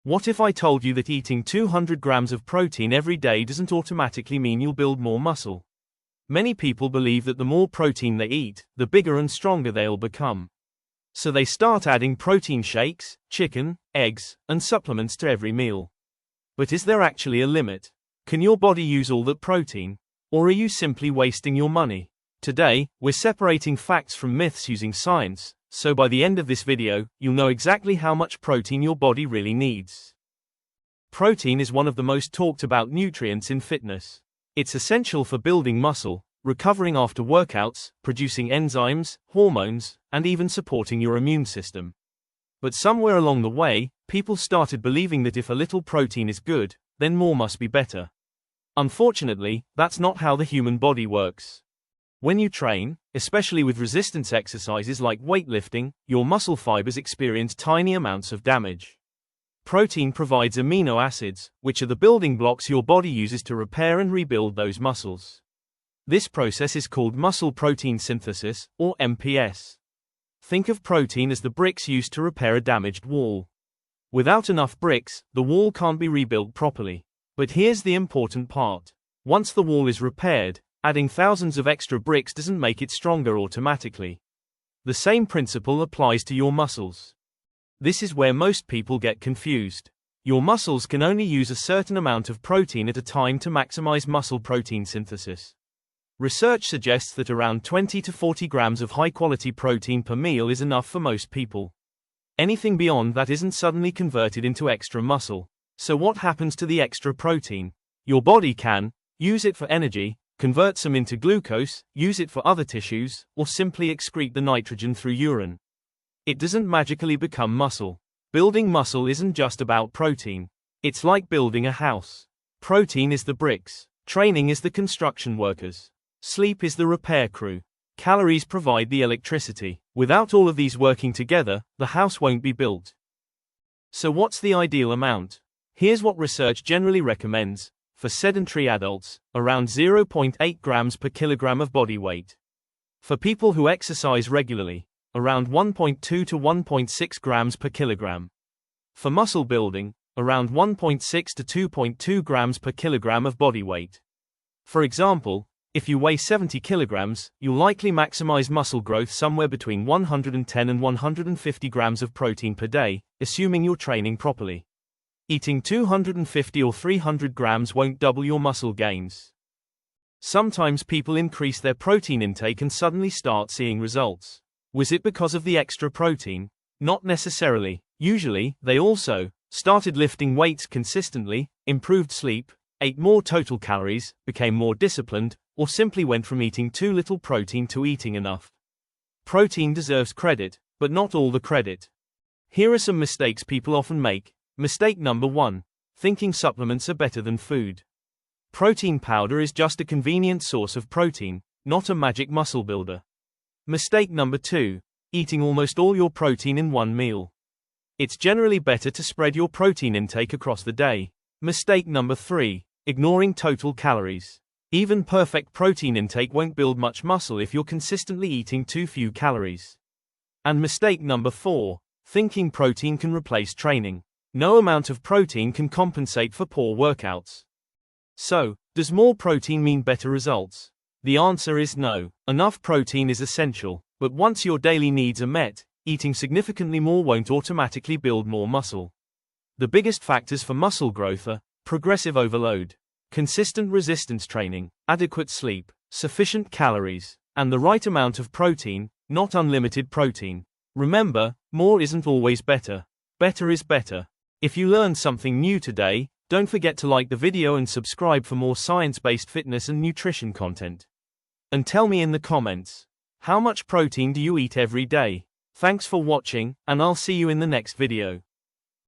What if I told you that eating 200 grams of protein every day doesn't automatically mean you'll build more muscle? Many people believe that the more protein they eat, the bigger and stronger they'll become. So they start adding protein shakes, chicken, eggs, and supplements to every meal. But is there actually a limit? Can your body use all that protein? Or are you simply wasting your money? Today, we're separating facts from myths using science, so by the end of this video, you'll know exactly how much protein your body really needs. Protein is one of the most talked about nutrients in fitness. It's essential for building muscle, recovering after workouts, producing enzymes, hormones, and even supporting your immune system. But somewhere along the way, people started believing that if a little protein is good, then more must be better. Unfortunately, that's not how the human body works. When you train, especially with resistance exercises like weightlifting, your muscle fibers experience tiny amounts of damage. Protein provides amino acids, which are the building blocks your body uses to repair and rebuild those muscles. This process is called muscle protein synthesis, or MPS. Think of protein as the bricks used to repair a damaged wall. Without enough bricks, the wall can't be rebuilt properly. But here's the important part. Once the wall is repaired, adding thousands of extra bricks doesn't make it stronger automatically. The same principle applies to your muscles. This is where most people get confused. Your muscles can only use a certain amount of protein at a time to maximize muscle protein synthesis. Research suggests that around 20 to 40 grams of high-quality protein per meal is enough for most people. Anything beyond that isn't suddenly converted into extra muscle. So what happens to the extra protein? Your body can use it for energy, convert some into glucose, use it for other tissues, or simply excrete the nitrogen through urine. It doesn't magically become muscle. Building muscle isn't just about protein. It's like building a house. Protein is the bricks. Training is the construction workers. Sleep is the repair crew. Calories provide the electricity. Without all of these working together, the house won't be built. So what's the ideal amount? Here's what research generally recommends. For sedentary adults, around 0.8 grams per kilogram of body weight. For people who exercise regularly, around 1.2 to 1.6 grams per kilogram. For muscle building, around 1.6 to 2.2 grams per kilogram of body weight. For example, if you weigh 70 kilograms, you'll likely maximize muscle growth somewhere between 110 and 150 grams of protein per day, assuming you're training properly. Eating 250 or 300 grams won't double your muscle gains. Sometimes people increase their protein intake and suddenly start seeing results. Was it because of the extra protein? Not necessarily. Usually, they also started lifting weights consistently, improved sleep, ate more total calories, became more disciplined, or simply went from eating too little protein to eating enough. Protein deserves credit, but not all the credit. Here are some mistakes people often make. Mistake number 1. Thinking supplements are better than food. Protein powder is just a convenient source of protein, not a magic muscle builder. Mistake number 2. Eating almost all your protein in one meal. It's generally better to spread your protein intake across the day. Mistake number 3. Ignoring total calories. Even perfect protein intake won't build much muscle if you're consistently eating too few calories. And mistake number 4. Thinking protein can replace training. No amount of protein can compensate for poor workouts. So, does more protein mean better results? The answer is no. Enough protein is essential, but once your daily needs are met, eating significantly more won't automatically build more muscle. The biggest factors for muscle growth are progressive overload, consistent resistance training, adequate sleep, sufficient calories, and the right amount of protein, not unlimited protein. Remember, more isn't always better. Better is better. If you learned something new today, don't forget to like the video and subscribe for more science-based fitness and nutrition content. And tell me in the comments, how much protein do you eat every day? Thanks for watching, and I'll see you in the next video.